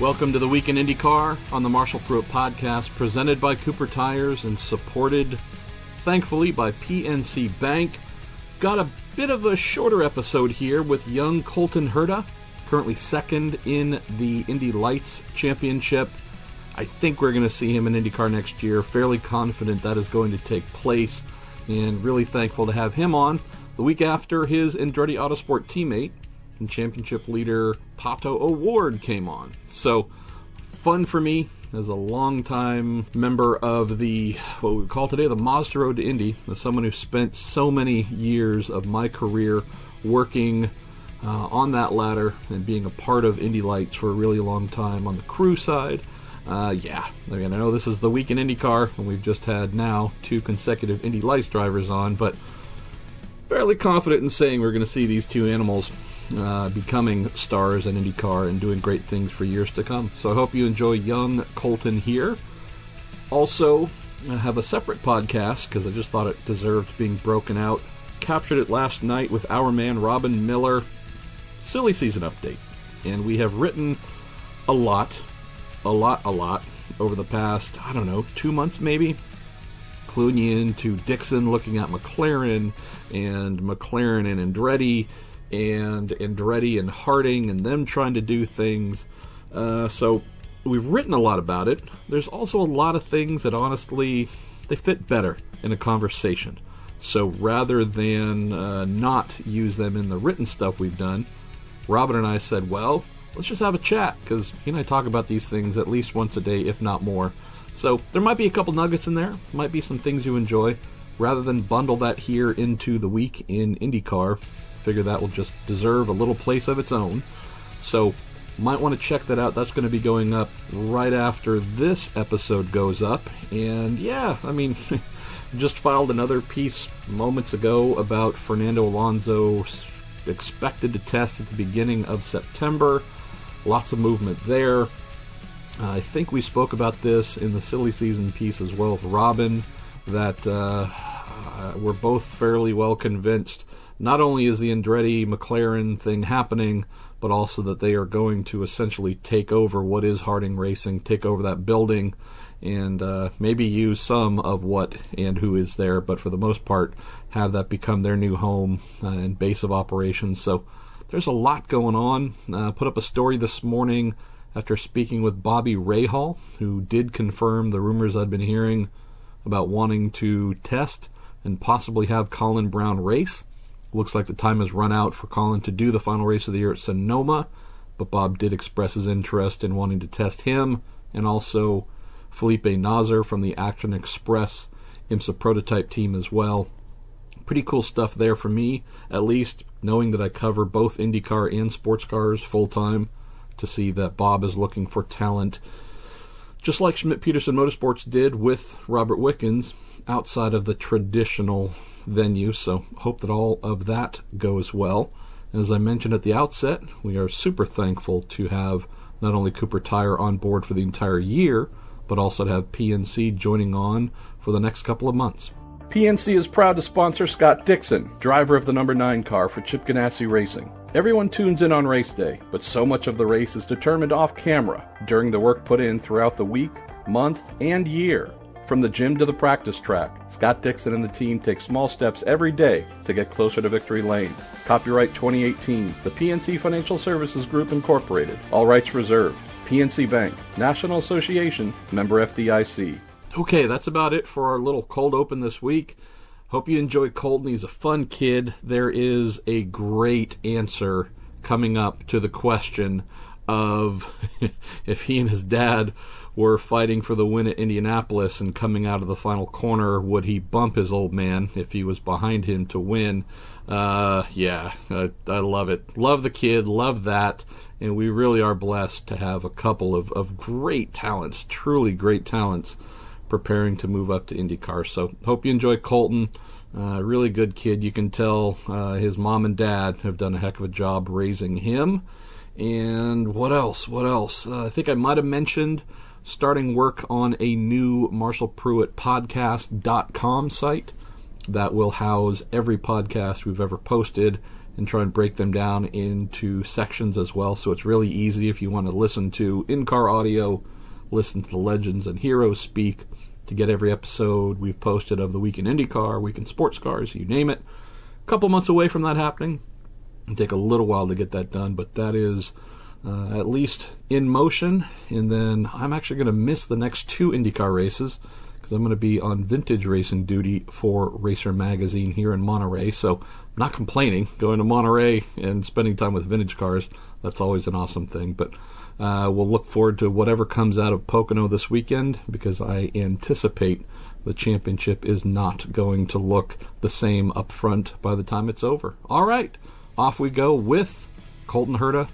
Welcome to the Week in IndyCar on the Marshall Pruitt Podcast, presented by Cooper Tires and supported, thankfully, by PNC Bank. We've got a bit of a shorter episode here with young Colton Herta, currently second in the Indy Lights Championship. I think we're going to see him in IndyCar next year. Fairly confident that is going to take place, and really thankful to have him on the week after his Andretti Autosport teammate and championship leader Pato O'Ward came on. So, fun for me as a longtime member of the, what we call today, the Mazda Road to Indy, as someone who spent so many years of my career working on that ladder and being a part of Indy Lights for a really long time on the crew side. I know this is the Week in IndyCar, and we've just had now 2 consecutive Indy Lights drivers on, but fairly confident in saying we're going to see these 2 animals becoming stars in IndyCar and doing great things for years to come. So I hope you enjoy young Colton here. Also, I have a separate podcast because I just thought it deserved being broken out. Captured it last night with our man Robin Miller. Silly season update. And we have written a lot over the past, 2 months maybe. Cluing you into Dixon looking at McLaren and Andretti, and Andretti and Harding and them trying to do things. So we've written a lot about it. There's also a lot of things that honestly, they fit better in a conversation. So rather than not use them in the written stuff we've done, Robin and I said, well, let's just have a chat, because he and I talk about these things at least once a day, if not more. So there might be a couple nuggets in there, might be some things you enjoy. Rather than bundle that here into the Week in IndyCar, figure that will just deserve a little place of its own. So might want to check that out. That's going to be going up right after this episode goes up. And just filed another piece moments ago about Fernando Alonso expected to test at the beginning of September. Lots of movement there. I think we spoke about this in the silly season piece as well with Robin, that we're both fairly well convinced not only is the Andretti McLaren thing happening, but also that they are going to essentially take over what is Harding Racing, take over that building, and maybe use some of what and who is there, but for the most part have that become their new home and base of operations. So there's a lot going on. Put up a story this morning after speaking with Bobby Rahal, who did confirm the rumors I'd been hearing about wanting to test and possibly have Colin Brown race. Looks like the time has run out for Colin to do the final race of the year at Sonoma, but Bob did express his interest in wanting to test him, and also Felipe Nasr from the Action Express IMSA prototype team as well. Pretty cool stuff there for me, at least, knowing that I cover both IndyCar and sports cars full-time, to see that Bob is looking for talent, just like Schmidt-Peterson Motorsports did with Robert Wickens, outside of the traditional venue. So hope that all of that goes well. As I mentioned at the outset, we are super thankful to have not only Cooper Tire on board for the entire year, but also to have PNC joining on for the next couple of months. PNC is proud to sponsor Scott Dixon, driver of the number 9 car for Chip Ganassi Racing. Everyone tunes in on race day, but so much of the race is determined off camera during the work put in throughout the week, month, and year. From the gym to the practice track, Scott Dixon and the team take small steps every day to get closer to victory lane. Copyright 2018, the PNC Financial Services Group Incorporated. All rights reserved. PNC Bank, National Association, member FDIC. Okay, that's about it for our little cold open this week. Hope you enjoy Colton. He's a fun kid. There is a great answer coming up to the question of if he and his dad were fighting for the win at Indianapolis and coming out of the final corner, would he bump his old man if he was behind him to win? I love it. Love the kid, love that, and we really are blessed to have a couple of great talents, truly great talents, preparing to move up to IndyCar. So hope you enjoy Colton. Really good kid. You can tell his mom and dad have done a heck of a job raising him. And what else? I think I might have mentioned starting work on a new MarshallPruittPodcast.com site that will house every podcast we've ever posted and try and break them down into sections as well. So it's really easy if you want to listen to in-car audio, listen to the legends and heroes speak, to get every episode we've posted of the Week in IndyCar, Week in Sports Cars, you name it. A couple months away from that happening. It'll take a little while to get that done, but that is at least in motion. And then I'm actually going to miss the next 2 IndyCar races because I'm going to be on vintage racing duty for Racer Magazine here in Monterey. So I'm not complaining. Going to Monterey and spending time with vintage cars, that's always an awesome thing. But we'll look forward to whatever comes out of Pocono this weekend, because I anticipate the championship is not going to look the same up front by the time it's over. All right, off we go with Colton Herta,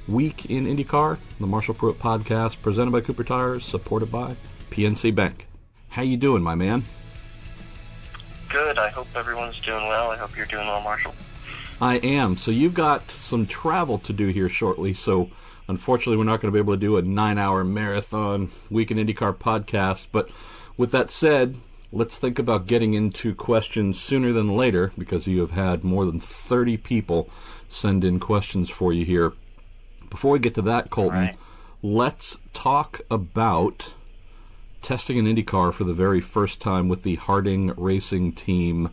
Week in IndyCar, the Marshall Pruitt podcast, presented by Cooper Tires, supported by PNC Bank. How you doing, my man? Good. I hope everyone's doing well. I hope you're doing well, Marshall. I am. So you've got some travel to do here shortly, so unfortunately we're not going to be able to do a 9-hour marathon Week in IndyCar podcast. But with that said, let's think about getting into questions sooner than later, because you have had more than 30 people send in questions for you here. Before we get to that, Colton, Let's talk about testing an IndyCar for the very first time with the Harding Racing team.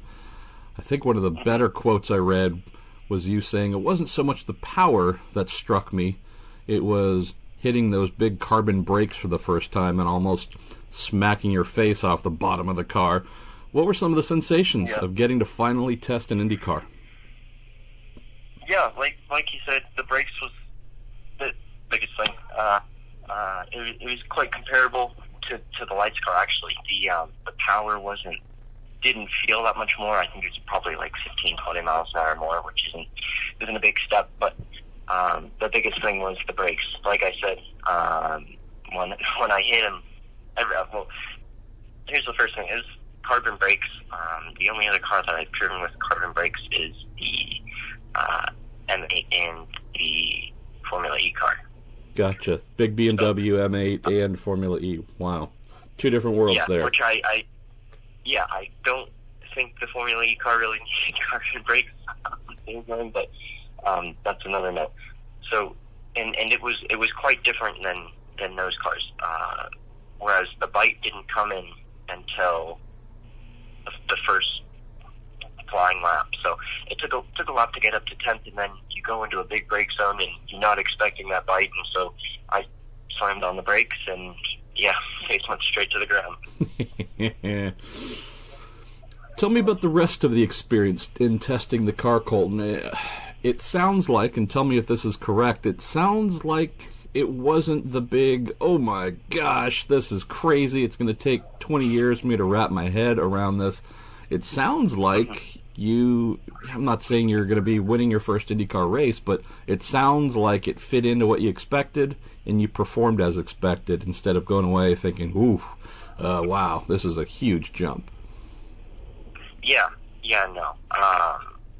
I think one of the better quotes I read was you saying it wasn't so much the power that struck me, it was hitting those big carbon brakes for the first time and almost smacking your face off the bottom of the car. What were some of the sensations of getting to finally test an IndyCar? Yeah, like you said, the brakes was the biggest thing. It was quite comparable to the Lights car, actually. The power didn't feel that much more. I think it's probably like 15, 20 miles an hour more, which isn't a big step, but the biggest thing was the brakes. Like I said, when I hit them, well, here's the first thing: is carbon brakes. The only other car that I've driven with carbon brakes is the M8 and the Formula E car. Gotcha. Big BMW M8 and Formula E. Wow, 2 different worlds there. Which I don't think the Formula E car really needed carbon brakes, but that's another note. So, and it was quite different than those cars. Whereas the bite didn't come in until the first flying lap. So it took a lap to get up to 10th, and then you go into a big brake zone and you're not expecting that bite, and so I slammed on the brakes and face went straight to the ground. Tell me about the rest of the experience in testing the car, Colton. It sounds like, and tell me if this is correct, it sounds like it wasn't the big, oh my gosh, this is crazy, it's going to take 20 years for me to wrap my head around this. It sounds like I'm not saying you're going to be winning your first IndyCar race, but it sounds like it fit into what you expected, and you performed as expected instead of going away thinking, wow, this is a huge jump. No.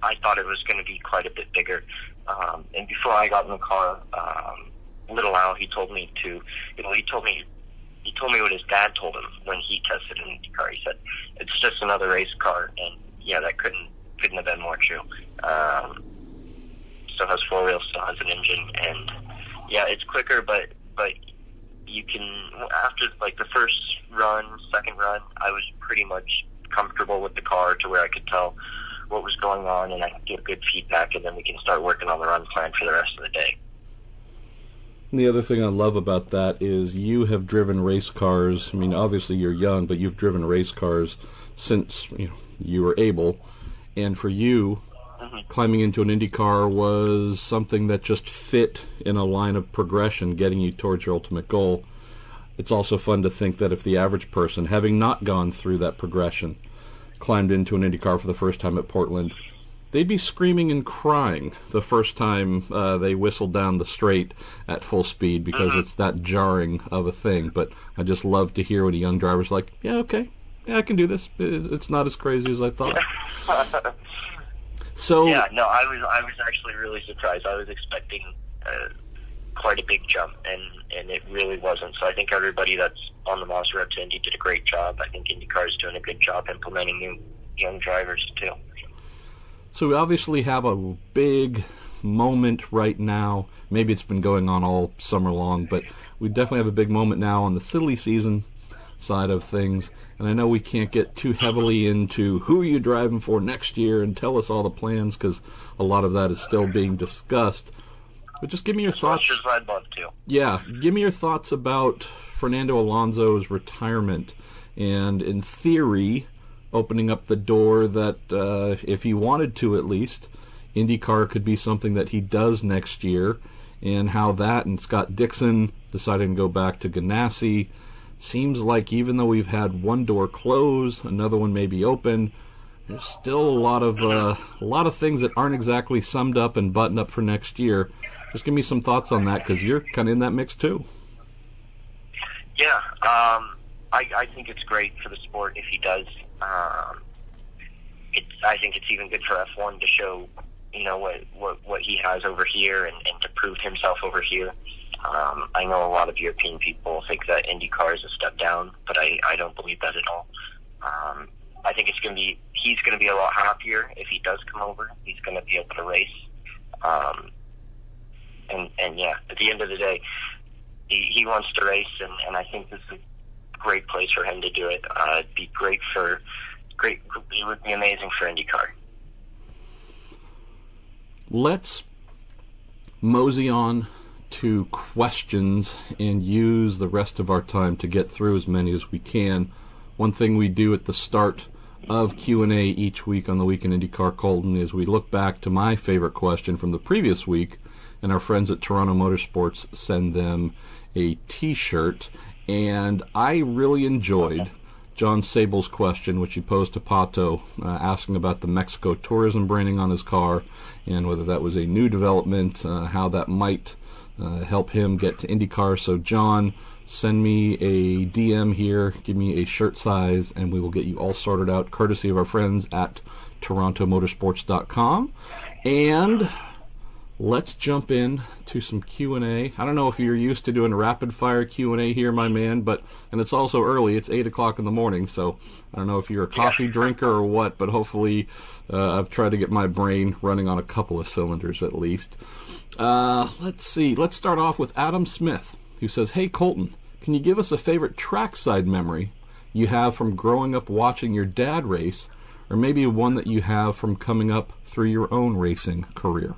I thought it was going to be quite a bit bigger. And before I got in the car, little Al, he told me what his dad told him when he tested an IndyCar. He said, it's just another race car, and that couldn't have been more true. Still has 4 wheels, still has an engine, and it's quicker, but you can, after like the first run, second run, I was pretty much comfortable with the car to where I could tell what was going on and I could give good feedback, and then we can start working on the run plan for the rest of the day. And the other thing I love about that is you have driven race cars. I mean, obviously you're young, but you've driven race cars since you were able. And for you, climbing into an IndyCar was something that just fit in a line of progression, getting you towards your ultimate goal. It's also fun to think that if the average person, having not gone through that progression, climbed into an IndyCar for the first time at Portland, they'd be screaming and crying the first time they whistled down the straight at full speed, because it's that jarring of a thing. But I just love to hear what a young driver's like, I can do this. It's not as crazy as I thought. So I was actually really surprised. I was expecting quite a big jump, and it really wasn't. So I think everybody that's on the Moss Road to Indy did a great job. I think IndyCar is doing a good job implementing new young drivers too. So we obviously have a big moment right now. Maybe it's been going on all summer long, but we definitely have a big moment now on the silly season side of things. And I know we can't get too heavily into who are you driving for next year and tell us all the plans, because a lot of that is still being discussed. But just give me your thoughts. As much as I'd love to. Yeah, give me your thoughts about Fernando Alonso's retirement, and in theory, opening up the door that, if he wanted to at least, IndyCar could be something that he does next year, and how that and Scott Dixon deciding to go back to Ganassi. Seems like even though we've had one door close, another one may be open, there's still a lot of things that aren't exactly summed up and buttoned up for next year. Just give me some thoughts on that, because you're kind of in that mix too. Yeah, I think it's great for the sport if he does. I think it's even good for F1 to show, what he has over here and to prove himself over here. I know a lot of European people think that IndyCar is a step down, but I don't believe that at all. I think he's going to be a lot happier if he does come over. He's going to be able to race. And yeah, at the end of the day, he wants to race, and I think this is a great place for him to do it. It'd be it would be amazing for IndyCar. Let's mosey on to questions and use the rest of our time to get through as many as we can. One thing we do at the start of Q&A each week on the Week in IndyCar, Colton, is we look back to my favorite question from the previous week, and our friends at Toronto Motorsports send them a T-shirt. And I really enjoyed John Sable's question, which he posed to Pato, asking about the Mexico tourism branding on his car and whether that was a new development, how that might help him get to IndyCar. So, John, send me a DM here, give me a shirt size, and we will get you all sorted out, courtesy of our friends at TorontoMotorsports.com. And let's jump in to some Q&A. I don't know if you're used to doing rapid-fire Q&A here, my man, and it's also early. It's 8 o'clock in the morning, so I don't know if you're a coffee drinker or what, but hopefully I've tried to get my brain running on a couple of cylinders at least. Let's see. Let's start off with Adam Smith, who says, "Hey, Colton, can you give us a favorite trackside memory you have from growing up watching your dad race, or maybe one that you have from coming up through your own racing career?"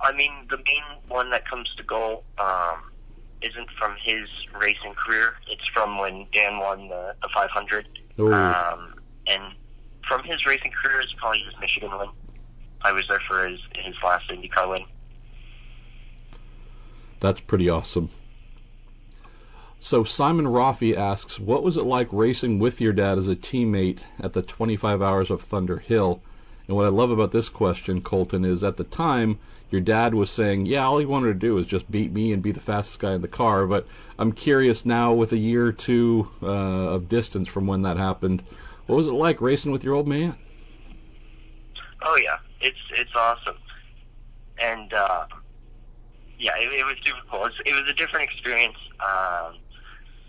I mean, the main one that comes to goal isn't from his racing career. It's from when Dan won the 500. And from his racing career, it's probably his Michigan win. I was there for his last IndyCar win. That's pretty awesome. So Simon Roffey asks, what was it like racing with your dad as a teammate at the 25 Hours of Thunder Hill? And what I love about this question, Colton, is at the time, your dad was saying, yeah, all he wanted to do was just beat me and be the fastest guy in the car. But I'm curious now, with a year or two of distance from when that happened, what was it like racing with your old man? Oh, yeah. It's awesome. And, yeah, it was super cool. It was a different experience.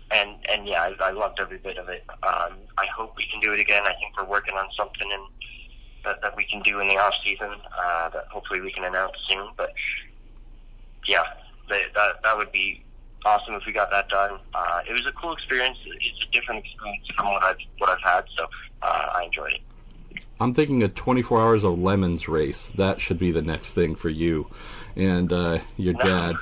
And yeah, I loved every bit of it. I hope we can do it again. I think we're working on something that we can do in the off season that hopefully we can announce soon. But yeah, that would be awesome if we got that done. It was a cool experience. It's a different experience from what I've had, so I enjoyed it. I'm thinking a 24 Hours of Lemons race. That should be the next thing for you and your dad.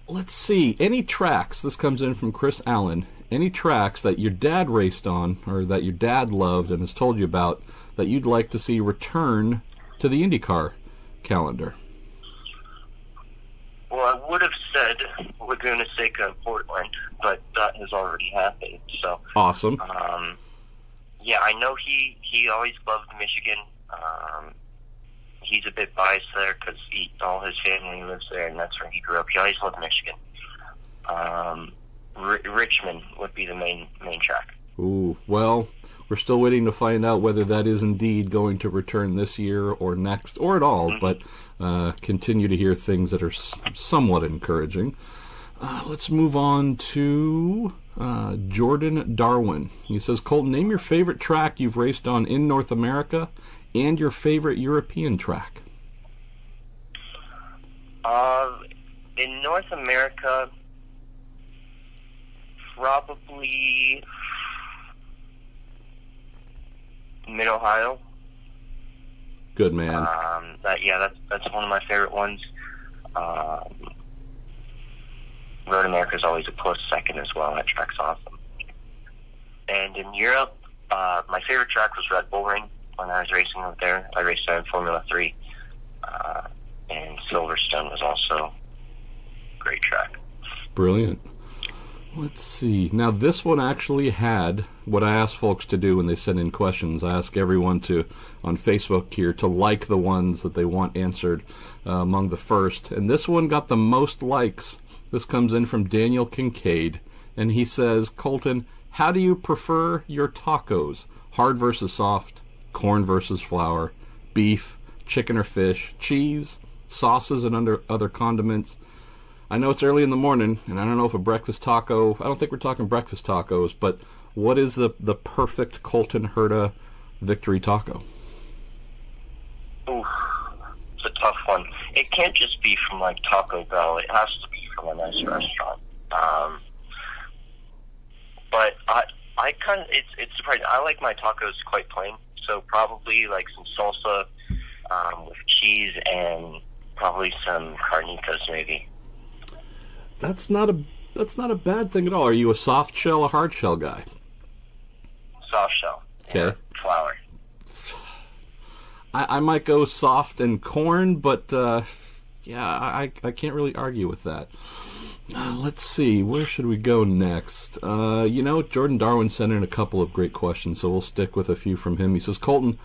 Let's see. Any tracks, this comes in from Chris Allen, any tracks that your dad raced on or that your dad loved and has told you about that you'd like to see return to the IndyCar calendar? Well, I would have said Laguna Seca in Portland, but that has already happened. So awesome. Yeah, I know he always loved Michigan. He's a bit biased there because all his family lives there, and that's where he grew up. He always loved Michigan. Richmond would be the main track. Ooh, well, we're still waiting to find out whether that is indeed going to return this year or next, or at all, but continue to hear things that are somewhat encouraging. Let's move on to Jordan Darwin. He says, Colton, name your favorite track you've raced on in North America and your favorite European track. In North America, probably Mid-Ohio. Good man. That's one of my favorite ones. Road America is always a close second as well. That track's awesome. And in Europe, my favorite track was Red Bull Ring when I was racing over there. I raced there in Formula 3. And Silverstone was also a great track. Brilliant. Let's see. Now, this one actually had what I asked folks to do when they send in questions. I ask everyone to, on Facebook here, to like the ones that they want answered among the first. And this one got the most likes. This comes in from Daniel Kincaid. And he says, Colton, how do you prefer your tacos? Hard versus soft, corn versus flour, beef, chicken or fish, cheese, sauces and other condiments. I know it's early in the morning, and I don't know if a breakfast taco, I don't think we're talking breakfast tacos, but what is the perfect Colton Herta victory taco? Ooh, it's a tough one. It can't just be from, like, Taco Bell. It has to be from a nice restaurant. But I kind of, it's surprising. I like my tacos quite plain, so probably, like, some salsa with cheese and probably some carnitas, maybe. That's not a bad thing at all. Are you a soft shell or hard shell guy? Soft shell. Okay. Flour. I might go soft and corn, but I can't really argue with that. Let's see, where should we go next? Jordan Darwin sent in a couple of great questions, so we'll stick with a few from him. He says, Colton,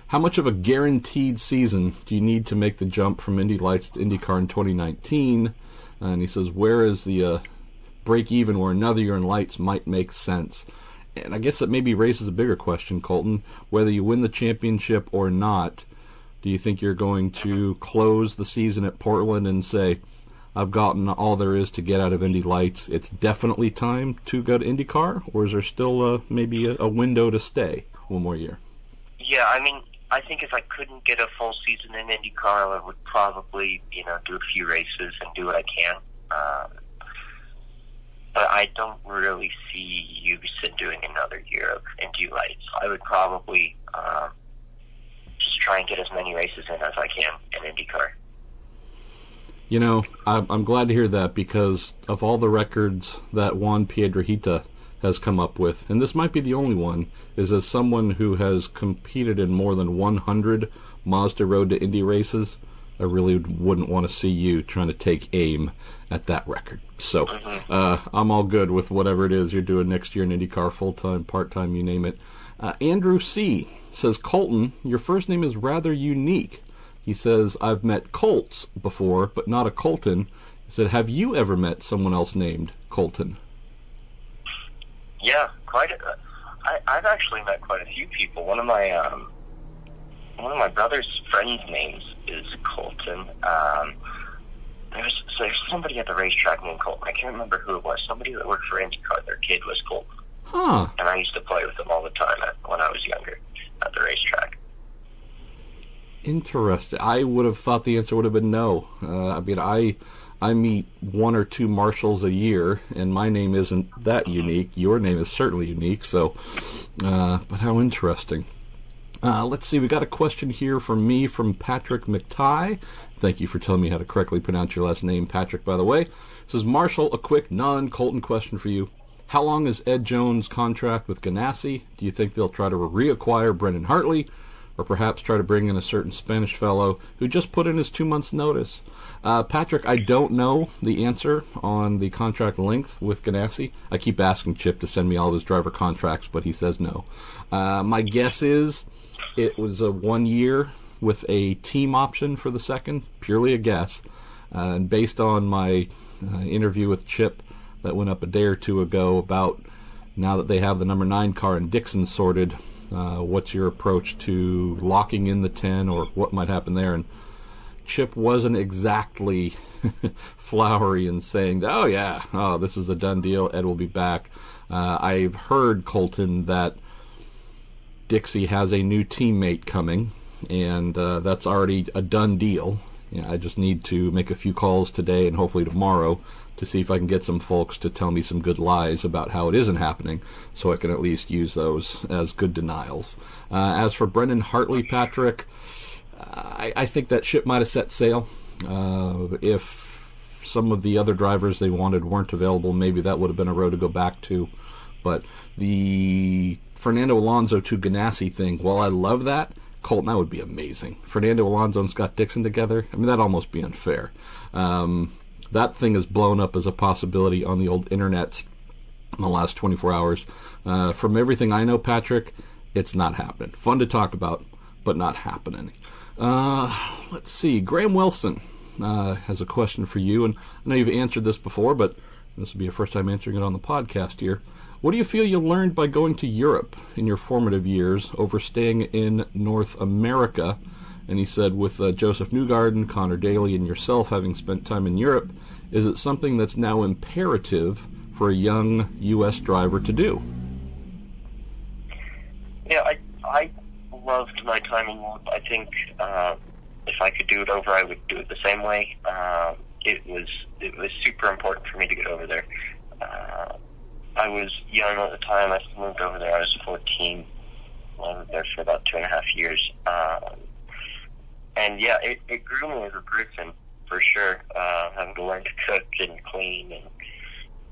how much of a guaranteed season do you need to make the jump from Indy Lights to IndyCar in 2019? And he says, where is the break-even where another year in Lights might make sense? And I guess that maybe raises a bigger question, Colton. Whether you win the championship or not, do you think you're going to close the season at Portland and say, I've gotten all there is to get out of Indy Lights, it's definitely time to go to IndyCar? Or is there still maybe a window to stay one more year? Yeah, I mean, I think if I couldn't get a full season in IndyCar, I would probably, do a few races and do what I can. But I don't really see use in doing another year of Indy Lights. I would probably just try and get as many races in as I can in IndyCar. I'm glad to hear that, because of all the records that Juan Piedrahita has come up with, and this might be the only one, is as someone who has competed in more than 100 Mazda Road to Indy races, I really wouldn't want to see you trying to take aim at that record. So I'm all good with whatever it is you're doing next year in IndyCar, full-time, part-time, you name it. Andrew C. says, Colton, your first name is rather unique. He says, I've met Colts before, but not a Colton. He said, have you ever met someone else named Colton? Yeah, I've actually met quite a few people. One of my brother's friends' names is Colton. There's somebody at the racetrack named Colton. I can't remember who it was. Somebody that worked for IndyCar. Their kid was Colton. Huh. And I used to play with them all the time when I was younger at the racetrack. Interesting. I would have thought the answer would have been no. I meet one or two marshals a year, and my name isn't that unique. Your name is certainly unique, so, but how interesting. Let's see, we got a question here from Patrick McTighe. Thank you for telling me how to correctly pronounce your last name, Patrick, by the way. It says, Marshall, a quick non-Colton question for you. How long is Ed Jones' contract with Ganassi? Do you think they'll try to reacquire Brendan Hartley, or perhaps try to bring in a certain Spanish fellow who just put in his 2 months' notice? Patrick, I don't know the answer on the contract length with Ganassi. I keep asking Chip to send me all his driver contracts, but he says no. My guess is it was a 1 year with a team option for the second, purely a guess. And based on my interview with Chip that went up a day or two ago about now that they have the number 9 car in Dixon sorted, what's your approach to locking in the 10 or what might happen there? And Chip wasn't exactly flowery in saying, this is a done deal, Ed will be back. I've heard, Colton, that Dixie has a new teammate coming, and that's already a done deal. I just need to make a few calls today and hopefully tomorrow to see if I can get some folks to tell me some good lies about how it isn't happening, so I can at least use those as good denials. As for Brendan Hartley, Patrick, I think that ship might have set sail. If some of the other drivers they wanted weren't available, maybe that would have been a road to go back to. But the Fernando Alonso to Ganassi thing, while I love that, Colton, that would be amazing. Fernando Alonso and Scott Dixon together, I mean, that'd almost be unfair. That thing has blown up as a possibility on the old internet in the last 24 hours. From everything I know, Patrick, it's not happening. Fun to talk about, but not happening. Let's see. Graham Wilson has a question for you, and I know you've answered this before, but this will be your first time answering it on the podcast here. What do you feel you learned by going to Europe in your formative years over staying in North America? And he said, with Joseph Newgarden, Connor Daly, and yourself having spent time in Europe, is it something that's now imperative for a young U.S. driver to do? Yeah, I loved my time in Europe. I think if I could do it over, I would do it the same way. It was super important for me to get over there. I was young at the time. I moved over there. I was 14. I was there for about 2.5 years. And yeah, it grew me as a person, for sure. Having to learn to cook and clean and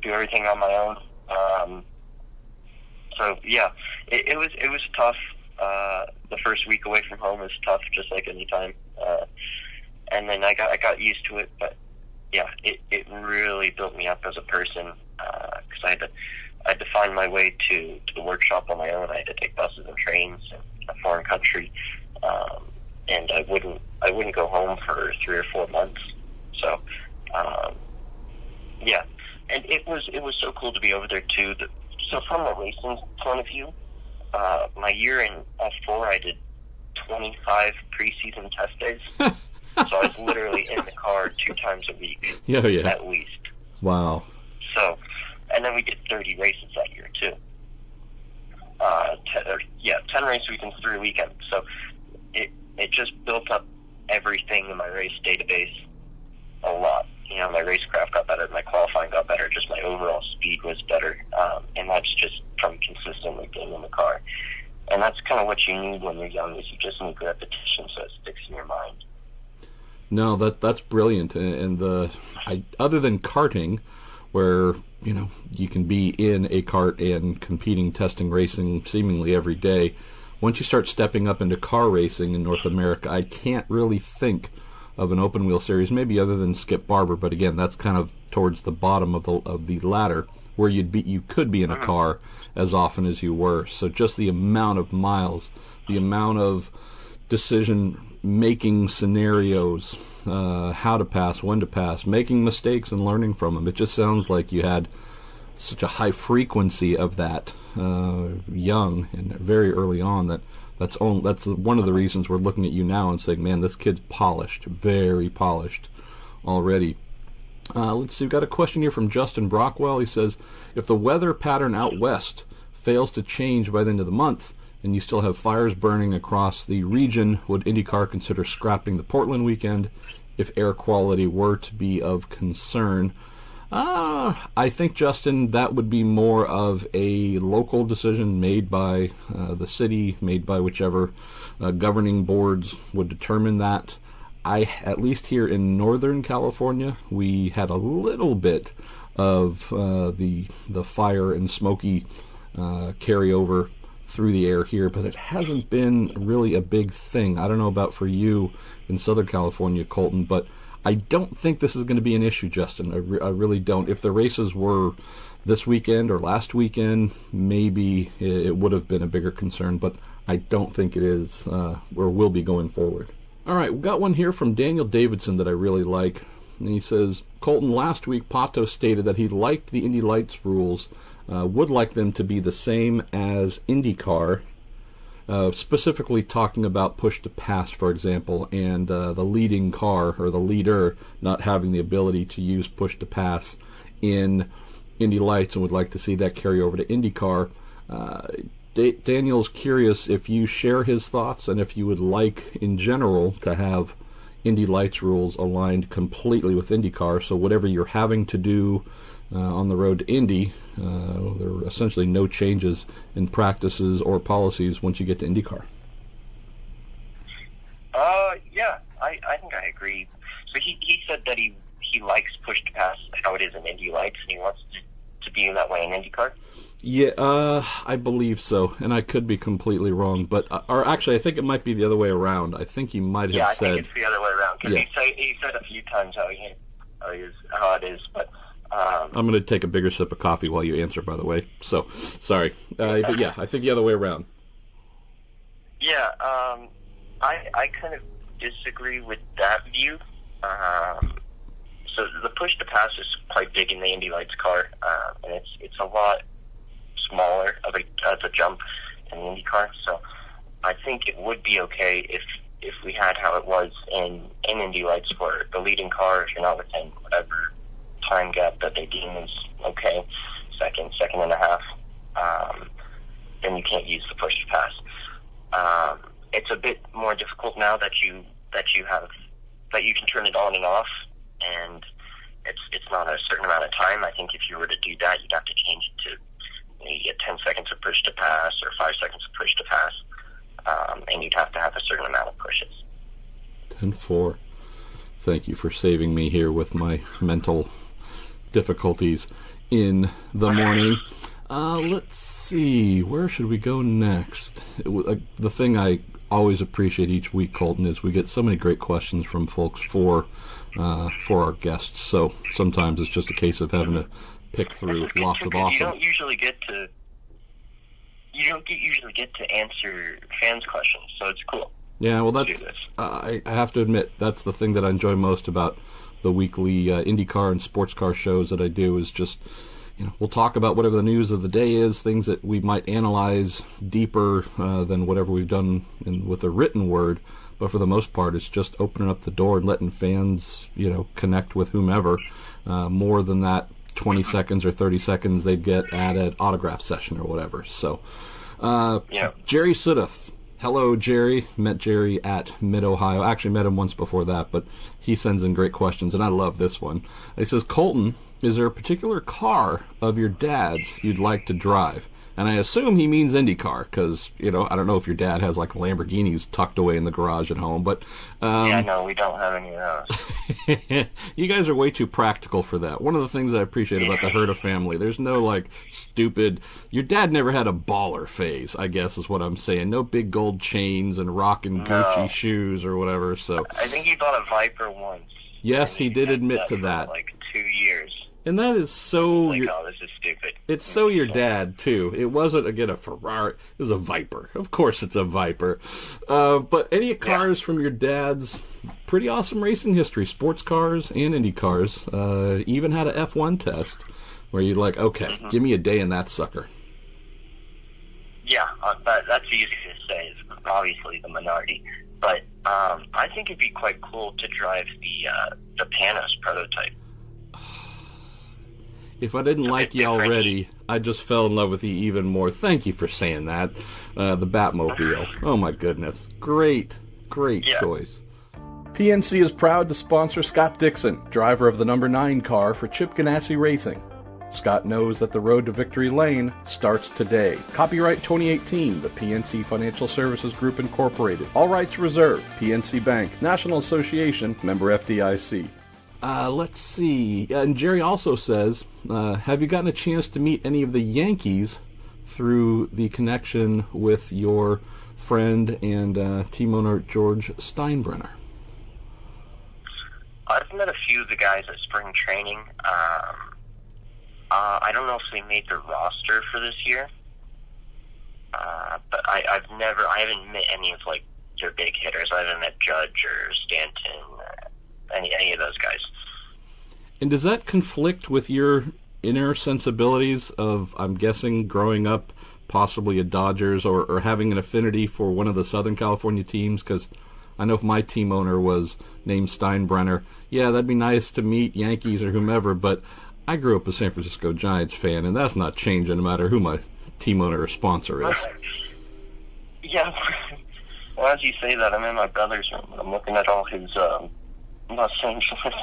do everything on my own. So yeah, it was tough. The first week away from home was tough, just like any time. And then I got used to it, but yeah, it really built me up as a person, because I had to find my way to the workshop on my own. I had to take buses and trains in a foreign country, and I wouldn't go home for 3 or 4 months. So yeah, and it was so cool to be over there too. So from a racing point of view, my year in F4, I did 25 preseason test days. So I was literally in the car 2 times a week, at least. Wow. So, and then we did 30 races that year too. 10 race weekends, 3 weekends. So it just built up everything in my race database a lot. My racecraft got better, my qualifying got better, just my overall speed was better, and that's just from consistently being in the car. And that's kind of what you need when you're young, is you just need repetition so it sticks in your mind. No, that's brilliant. And other than karting, where you can be in a kart and competing, testing, racing seemingly every day, once you start stepping up into car racing in North America, I can't really think of an open wheel series, maybe other than Skip Barber, but again, that's kind of towards the bottom of the ladder, where you could be in a car as often as you were. So just the amount of miles, the amount of decision-making scenarios, how to pass, when to pass, making mistakes and learning from them. It just sounds like you had such a high frequency of that young and very early on that's one of the reasons we're looking at you now and saying, man, this kid's polished, very polished already. Let's see, we've got a question here from Justin Brockwell. He says, if the weather pattern out west fails to change by the end of the month and you still have fires burning across the region, would IndyCar consider scrapping the Portland weekend if air quality were to be of concern? I think, Justin, that would be more of a local decision made by the city, made by whichever governing boards would determine that. At least here in Northern California, we had a little bit of the fire and smoky carryover through the air here, but it hasn't been really a big thing. I don't know about for you in Southern California, Colton, but I don't think this is going to be an issue, Justin. I really don't. If the races were this weekend or last weekend, maybe it would have been a bigger concern, but I don't think it is or will be going forward. All right, we've got one here from Daniel Davidson that I really like. And he says, Colton, last week Pato stated that he liked the Indy Lights rules, would like them to be the same as IndyCar. specifically talking about push to pass, for example, and the leading car or the leader not having the ability to use push to pass in Indy Lights, and would like to see that carry over to IndyCar. Daniel's curious if you share his thoughts and if you would like, in general, to have Indy Lights rules aligned completely with IndyCar, so whatever you're having to do on the road to Indy, there are essentially no changes in practices or policies once you get to IndyCar. Yeah, I think I agree. So he said that he likes push to pass how it is in Indy Lights, and he wants to be that way in IndyCar. Yeah, I believe so, and I could be completely wrong, but or actually, I think it might be the other way around. I think he might have said. Yeah, I think it's the other way around, because he said a few times how it is, but. I'm going to take a bigger sip of coffee while you answer, by the way. So, sorry, but yeah, I think the other way around. Yeah, I kind of disagree with that view. So the push to pass is quite big in the Indy Lights car, and it's a lot smaller of a jump in the Indy car. So I think it would be okay if we had how it was in Indy Lights, where the leading car, if you're not within whatever time gap that they deem is okay, second and a half, then you can't use the push to pass. It's a bit more difficult now that you can turn it on and off, and it's not a certain amount of time. I think if you were to do that, you'd have to change it to you get 10 seconds of push to pass or 5 seconds of push to pass, and you'd have to have a certain amount of pushes. 10-4. Thank you for saving me here with my mental difficulties in the morning. Let's see, where should we go next? The thing I always appreciate each week, Colton, is we get so many great questions from folks for our guests. So sometimes it's just a case of having to pick through lots of awesome. You don't usually get to answer fans' questions, so it's cool. Yeah, well, that's I have to admit that's the thing that I enjoy most about the weekly IndyCar and sports car shows that I do, is just, we'll talk about whatever the news of the day is, things that we might analyze deeper than whatever we've done with a written word. But for the most part, it's just opening up the door and letting fans, connect with whomever. More than that 20 seconds or 30 seconds they'd get at an autograph session or whatever. So, Jerry Suddeth. Hello, Jerry. Met Jerry at Mid-Ohio. Actually met him once before that, but he sends in great questions, and I love this one. He says, Colton, is there a particular car of your dad's you'd like to drive? And I assume he means IndyCar, because, I don't know if your dad has, like, Lamborghinis tucked away in the garage at home, but... yeah, no, we don't have any of those. You guys are way too practical for that. One of the things I appreciate about the Herta family, there's no, like, stupid... Your dad never had a baller phase, I guess is what I'm saying. No big gold chains and rockin' Gucci shoes or whatever, so... I think he bought a Viper once. Yes, he did admit to that. For, like, 2 years. And that is so... oh, this is stupid. It's so your dad, too. It wasn't, again, a Ferrari. It was a Viper. Of course it's a Viper. But any cars from your dad's pretty awesome racing history, sports cars and Indy cars, even had an F1 test where you're like, okay, give me a day in that sucker. Yeah, that's easy to say. It's obviously the minority. But I think it'd be quite cool to drive the Panos prototype. If I didn't like you already, I just fell in love with you even more. Thank you for saying that. The Batmobile. Oh, my goodness. Great choice. PNC is proud to sponsor Scott Dixon, driver of the number 9 car for Chip Ganassi Racing. Scott knows that the road to victory lane starts today. Copyright 2018, the PNC Financial Services Group Incorporated. All rights reserved. PNC Bank, National Association, member FDIC. Let's see. And Jerry also says, have you gotten a chance to meet any of the Yankees through the connection with your friend and team owner George Steinbrenner? I've met a few of the guys at spring training. I don't know if they made the roster for this year, but I haven't met any of like their big hitters. I haven't met Judge or Stanton, any of those guys. And does that conflict with your inner sensibilities of, I'm guessing, growing up possibly a Dodgers or having an affinity for one of the Southern California teams? Because I know if my team owner was named Steinbrenner, yeah, that'd be nice to meet Yankees or whomever, but I grew up a San Francisco Giants fan, and that's not changing no matter who my team owner or sponsor is. Yeah. Well, as you say that, I'm in my brother's room, and I'm looking at all his Los Angeles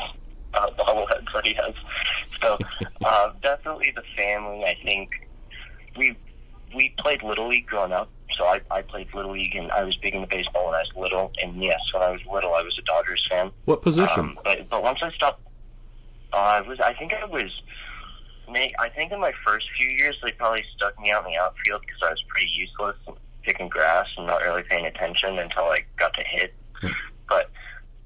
bobbleheads that he has. So definitely the family. I think we played Little League growing up. So I played Little League, and I was big into baseball when I was little. And yes, when I was little, I was a Dodgers fan. What position? But once I stopped, I think in my first few years, they probably stuck me out in the outfield because I was pretty useless and picking grass and not really paying attention until I got to hit. But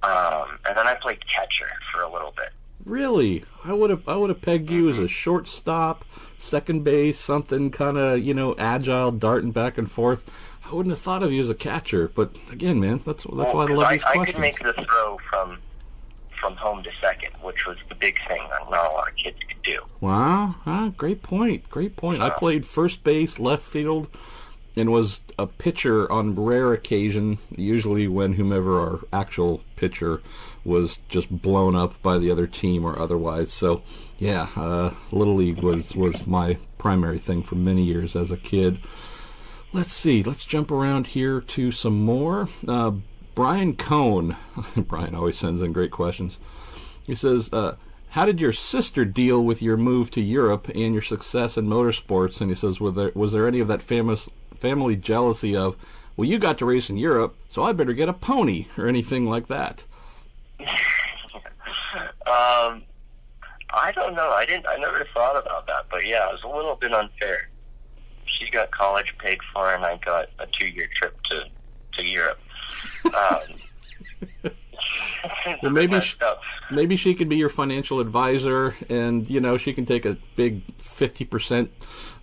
and then I played catcher for a little bit. Really? I would have pegged you as a shortstop, second base, something kind of, agile, darting back and forth. I wouldn't have thought of you as a catcher. But again, man, that's why I love these questions. I could make the throw from home to second, which was the big thing that not a lot of kids could do. Wow. Great point. I played first base, left field, and was a pitcher on rare occasion, usually when whomever our actual pitcher was just blown up by the other team or otherwise. So, yeah, Little League was my primary thing for many years as a kid. Let's see. Let's jump around here to some more. Brian Cohn. Brian always sends in great questions. He says, how did your sister deal with your move to Europe and your success in motorsports? And he says, was there any of that family jealousy of, well, you got to race in Europe, so I better get a pony, or anything like that? I don't know. I never thought about that, but yeah, it was a little bit unfair. She got college paid for, and I got a 2-year trip to Europe. Well, maybe she could be your financial advisor, and she can take a big 50%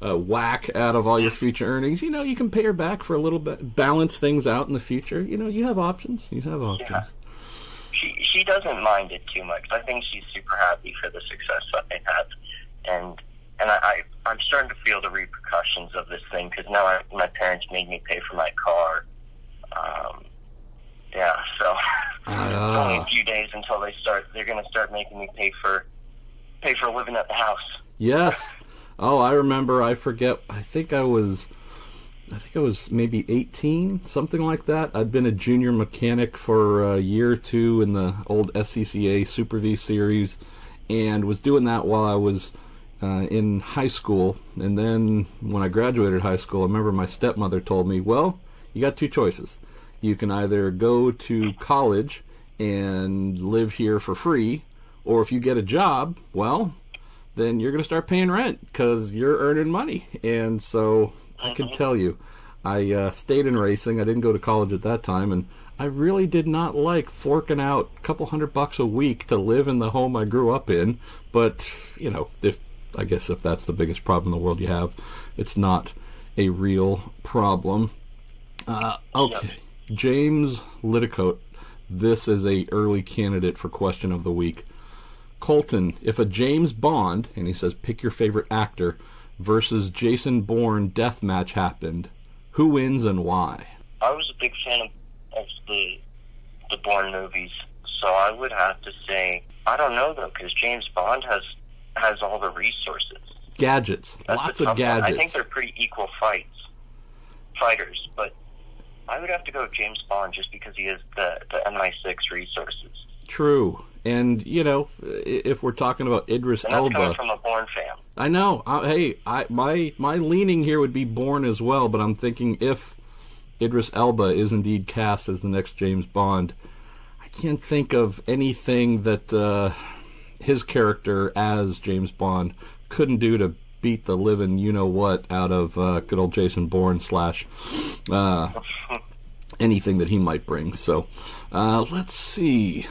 whack out of all your future earnings. You can pay her back for a little bit, balance things out in the future. You have options. Yeah. She doesn't mind it too much. I think she's super happy for the success that they have, and I'm starting to feel the repercussions of this thing because now my parents made me pay for my car. Yeah, so it's only a few days until they're going to start making me pay for living at the house. Yes. Oh, I remember. I forget. I think I was maybe 18, something like that. I'd been a junior mechanic for a year or two in the old SCCA Super V series, and was doing that while I was in high school. And then when I graduated high school, I remember my stepmother told me, well, you got two choices. You can either go to college and live here for free, or if you get a job, well, then you're going to start paying rent because you're earning money. And so I can tell you, I stayed in racing. I didn't go to college at that time, and I really did not like forking out a couple $100 a week to live in the home I grew up in. But, if that's the biggest problem in the world you have, it's not a real problem. Okay. James Litticoat, this is a early candidate for question of the week. Colton, if a James Bond, and he says pick your favorite actor, versus Jason Bourne death match happened, who wins and why? I was a big fan of the Bourne movies, so I would have to say, I don't know though, because James Bond has all the resources. Gadgets. Lots of gadgets. I think they're pretty equal fighters, but I would have to go with James Bond just because he has the MI6 resources. True. And, if we're talking about Idris Elba... coming from a Bourne fan. I know. My leaning here would be Bourne as well, but I'm thinking if Idris Elba is indeed cast as the next James Bond, I can't think of anything that his character as James Bond couldn't do to beat the living you-know-what out of good old Jason Bourne / anything that he might bring. So let's see.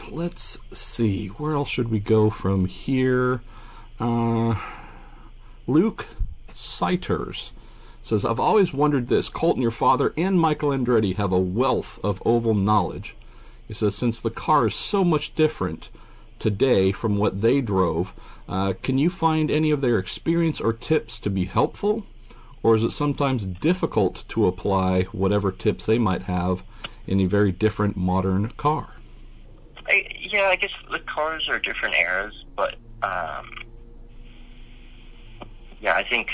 Where else should we go from here? Luke Seiters says, I've always wondered this. Colton, your father, and Michael Andretti have a wealth of oval knowledge. He says, since the car is so much different today from what they drove, can you find any of their experience or tips to be helpful? or is it sometimes difficult to apply whatever tips they might have in a very different modern car? I guess the cars are different eras, but I think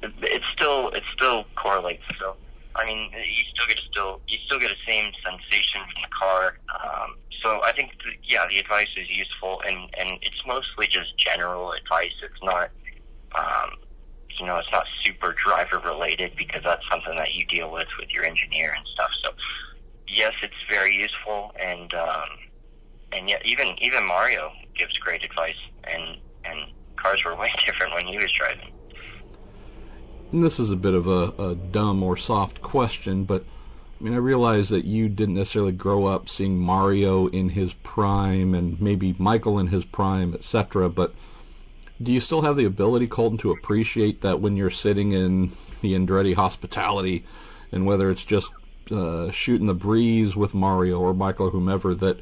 it still correlates. So I mean, you still get the same sensation from the car. So I think the advice is useful, and it's mostly just general advice. It's not it's not super driver related, because that's something that you deal with your engineer and stuff. So yes, it's very useful, and yet even Mario gives great advice, and cars were way different when he was driving. And this is a bit of a dumb or soft question, but I mean, I realize that you didn't necessarily grow up seeing Mario in his prime and maybe Michael in his prime, etc., but do you still have the ability, Colton, to appreciate that when you're sitting in the Andretti hospitality, and whether it's just shooting the breeze with Mario or Michael or whomever, that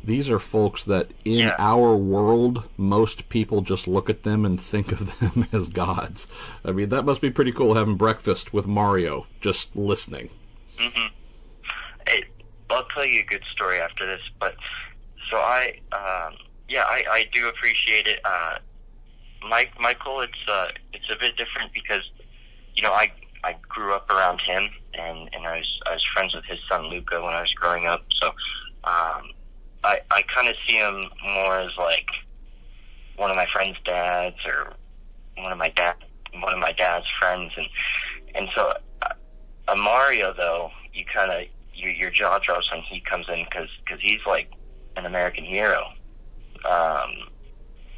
these are folks that in our world, most people just look at them and think of them as gods. I mean, that must be pretty cool, having breakfast with Mario, just listening. Mm-hmm. I'll tell you a good story after this, but so I do appreciate it. Michael, it's a bit different because I grew up around him, and I was friends with his son Luca when I was growing up, so I kind of see him more as like one of my friends' dads, or one of my dad's friends, and so Mario, though, you kind of your jaw drops when he comes in, because he's like an American hero,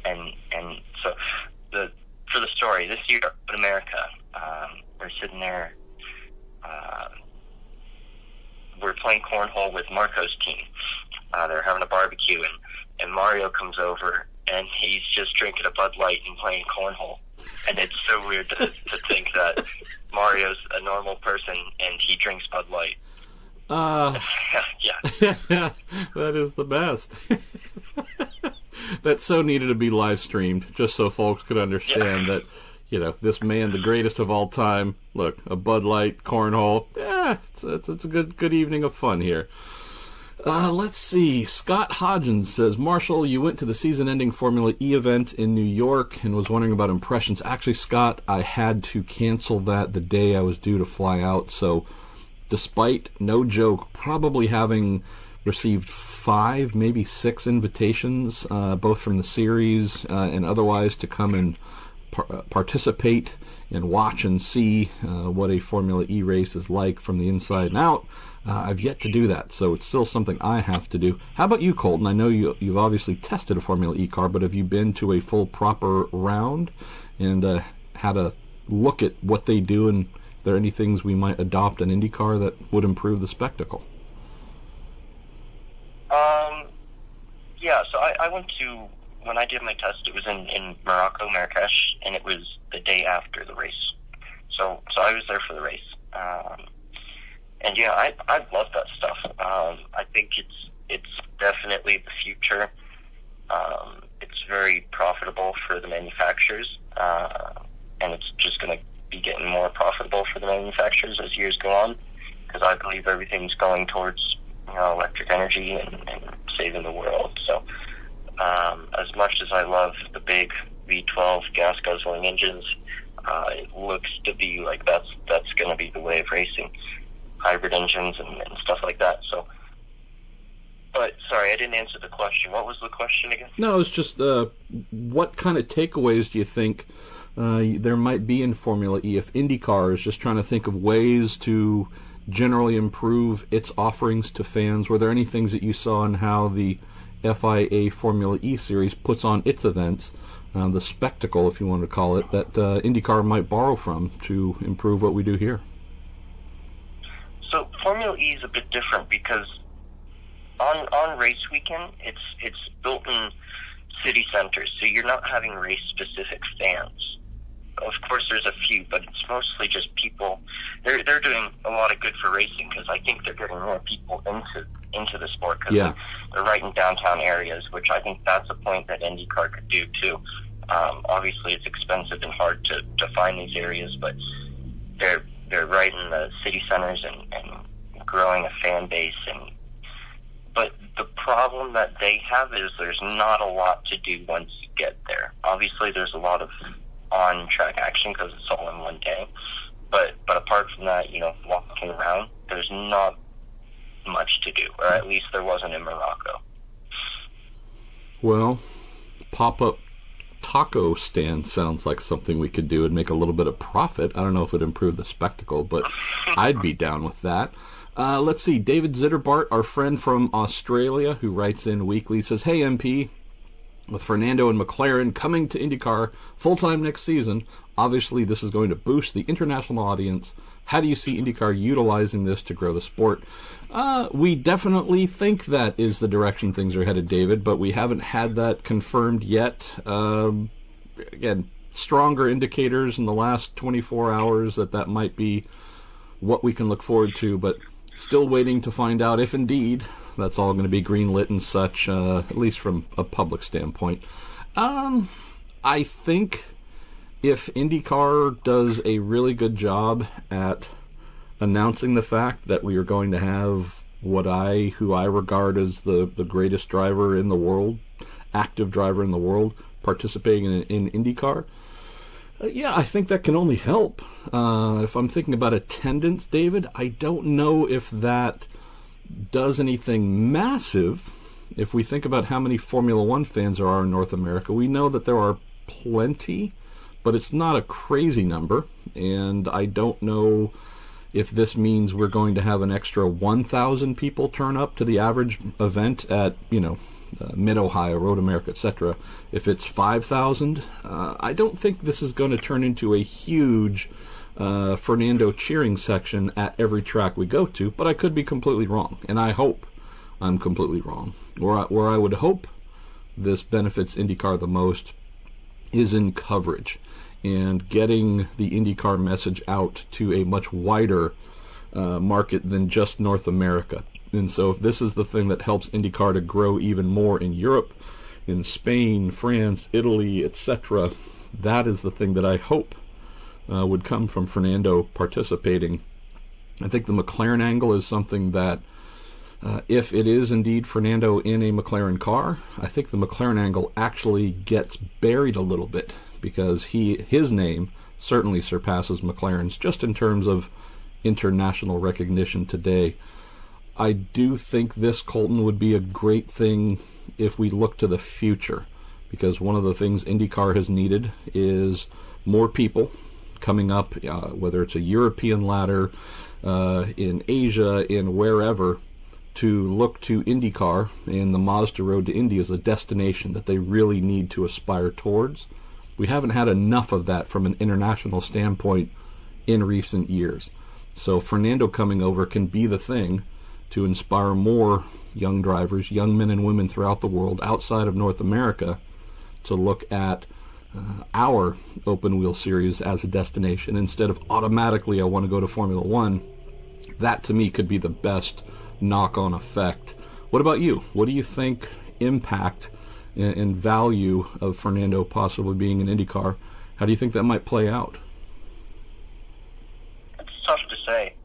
and so for the story this year in America, we're sitting there, we're playing cornhole with Marco's team. They're having a barbecue, and Mario comes over, and he's just drinking a Bud Light and playing cornhole. And it's so weird to think that Mario's a normal person and he drinks Bud Light. Yeah, that is the best. That so needed to be live streamed, just so folks could understand that, this man, the greatest of all time. Look, a Bud Light, cornhole. It's a good evening of fun here. Let's see. Scott Hodgins says, Marshall, you went to the season-ending Formula E event in New York and was wondering about impressions. Actually, Scott, I had to cancel that the day I was due to fly out. So, despite, no joke, probably having received 5, maybe 6 invitations, both from the series and otherwise, to come and participate and watch and see what a Formula E race is like from the inside and out. I've yet to do that, so it's still something I have to do. How about you, Colton? I know you've obviously tested a Formula E car, but have you been to a full proper round and had a look at what they do, and if there are any things we might adopt in IndyCar that would improve the spectacle? So I went to, when I did my test, it was in Morocco, Marrakesh, and it was the day after the race. So I was there for the race. And I love that stuff. I think it's definitely the future. It's very profitable for the manufacturers, and it's just going to be getting more profitable for the manufacturers as years go on, because I believe everything's going towards electric energy and saving the world. So as much as I love the big V12 gas guzzling engines, it looks to be like that's going to be the way of racing. Hybrid engines and stuff like that. So, but sorry, I didn't answer the question. What was the question again? No, it's just what kind of takeaways do you think there might be in Formula E if IndyCar is just trying to think of ways to generally improve its offerings to fans? Were there any things that you saw in how the FIA Formula E series puts on its events, the spectacle, if you want to call it, that IndyCar might borrow from to improve what we do here? So Formula E is a bit different because on race weekend, it's built in city centers, so you're not having race-specific fans. Of course, there's a few, but it's mostly just people. They're doing a lot of good for racing, because I think they're getting more people into the sport, because they're right in downtown areas, which I think that's a point that IndyCar could do too. Obviously, it's expensive and hard to find these areas, but they're right in the city centers and growing a fan base. But the problem that they have is there's not a lot to do once you get there. Obviously, there's a lot of on-track action because it's all in one day. But apart from that, walking around, there's not much to do, or at least there wasn't in Morocco. Well, pop-up taco stand sounds like something we could do and make a little bit of profit. I don't know if it would improve the spectacle, but I'd be down with that. Let's see. David Zitterbart, our friend from Australia, who writes in weekly, says, "Hey, MP, with Fernando and McLaren coming to IndyCar full-time next season, obviously this is going to boost the international audience. How do you see IndyCar utilizing this to grow the sport?" We definitely think that is the direction things are headed, David, but we haven't had that confirmed yet. Again, stronger indicators in the last 24 hours that might be what we can look forward to, but still waiting to find out if indeed that's all going to be greenlit and such, at least from a public standpoint. I think if IndyCar does a really good job at announcing the fact that we are going to have who I regard as the greatest driver in the world, active driver in the world, participating in IndyCar, I think that can only help. If I'm thinking about attendance, David, I don't know if that does anything massive. If we think about how many Formula One fans there are in North America, we know that there are plenty, but it's not a crazy number, and I don't know if this means we're going to have an extra 1,000 people turn up to the average event at, Mid-Ohio, Road America, etc. If it's 5,000, I don't think this is going to turn into a huge Fernando cheering section at every track we go to, but I could be completely wrong, and I hope I'm completely wrong. Where I would hope this benefits IndyCar the most is in coverage and getting the IndyCar message out to a much wider market than just North America. And so if this is the thing that helps IndyCar to grow even more in Europe, in Spain, France, Italy, etc., that is the thing that I hope would come from Fernando participating. I think the McLaren angle is something that, if it is indeed Fernando in a McLaren car, I think the McLaren angle actually gets buried a little bit, because his name certainly surpasses McLaren's just in terms of international recognition today. I do think this, Colton, would be a great thing if we look to the future, because one of the things IndyCar has needed is more people coming up, whether it's a European ladder, in Asia, in wherever, to look to IndyCar and the Mazda Road to Indy as a destination that they really need to aspire towards. We haven't had enough of that from an international standpoint in recent years. So Fernando coming over can be the thing to inspire more young drivers, young men and women throughout the world outside of North America, to look at our open wheel series as a destination instead of automatically I want to go to Formula One. That to me could be the best knock-on effect. What about you? What do you think impact and value of Fernando possibly being in IndyCar? How do you think that might play out? It's tough to say.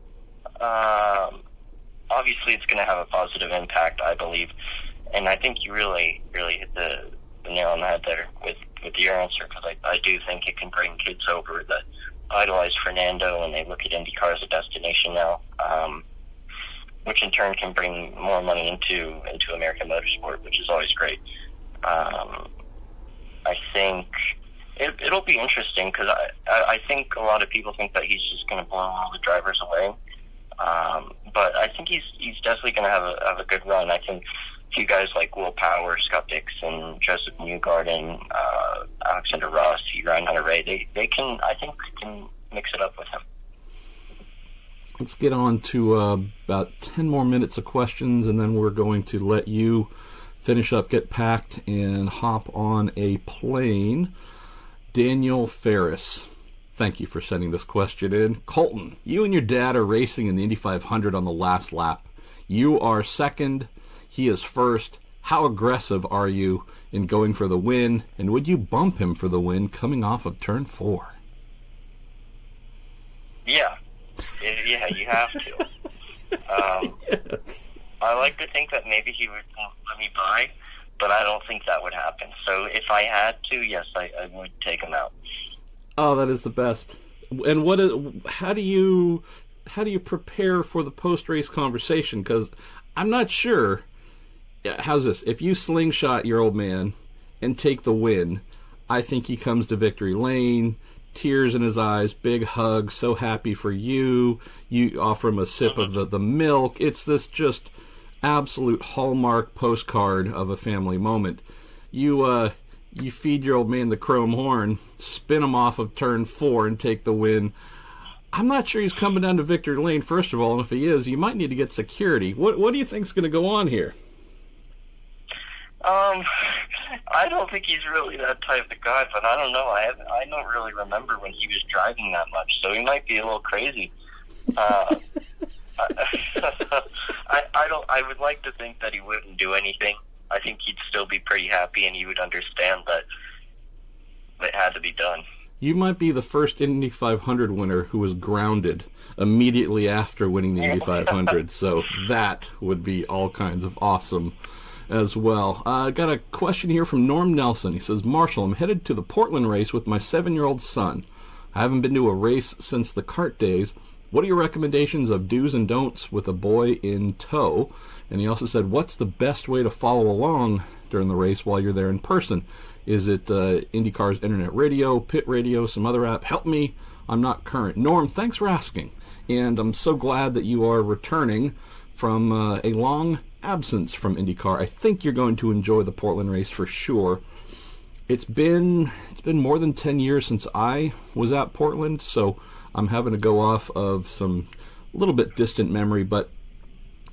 Obviously, it's going to have a positive impact, I believe, and I think you really hit the nail on the head there with your answer, because I do think it can bring kids over that idolize Fernando and they look at IndyCar as a destination now, which in turn can bring more money into American motorsport, which is always great. I think it'll be interesting, because I think a lot of people think that he's just going to blow all the drivers away. But I think he's definitely going to have a good run. I think a few guys like Will Power, Scott Dixon, Joseph Newgarden, Alexander Rossi, Ryan Hunter-Reay, they can mix it up with him. Let's get on to about 10 more minutes of questions, and then we're going to let you finish up, get packed, and hop on a plane. Daniel Ferris, thank you for sending this question in. Colton, you and your dad are racing in the Indy 500 on the last lap. You are second, he is first. how aggressive are you in going for the win, and would you bump him for the win coming off of turn 4? Yeah, you have to. Yes. I like to think that maybe he would let me by, but I don't think that would happen. So if I had to, yes, I would take him out. Oh, that is the best. And how do you prepare for the post-race conversation? Because I'm not sure. How's this? If you slingshot your old man and take the win, I think he comes to victory lane, tears in his eyes, big hug, so happy for you. You offer him a sip of the milk. It's this just absolute hallmark postcard of a family moment. You feed your old man the chrome horn, spin him off of turn 4 and take the win. I'm not sure he's coming down to victory lane, first of all, and if he is, you might need to get security. What do you think's going to go on here? I don't think he's really that type of guy, but I don't know. I don't really remember when he was driving that much, so he might be a little crazy. I would like to think that he wouldn't do anything. I think he'd still be pretty happy, and he would understand that it had to be done. You might be the first Indy 500 winner who was grounded immediately after winning the Indy 500, so that would be all kinds of awesome as well. Got a question here from Norm Nelson. He says, Marshall, I'm headed to the Portland race with my 7-year-old son. I haven't been to a race since the kart days. What are your recommendations of do's and don'ts with a boy in tow? And he also said, what's the best way to follow along during the race while you're there in person? Is it IndyCar's internet radio, pit radio, some other app? Help me, I'm not current. Norm, thanks for asking. And I'm so glad that you are returning from a long absence from IndyCar. I think you're going to enjoy the Portland race for sure. It's been more than 10 years since I was at Portland, so I'm having to go off of some little bit distant memory, but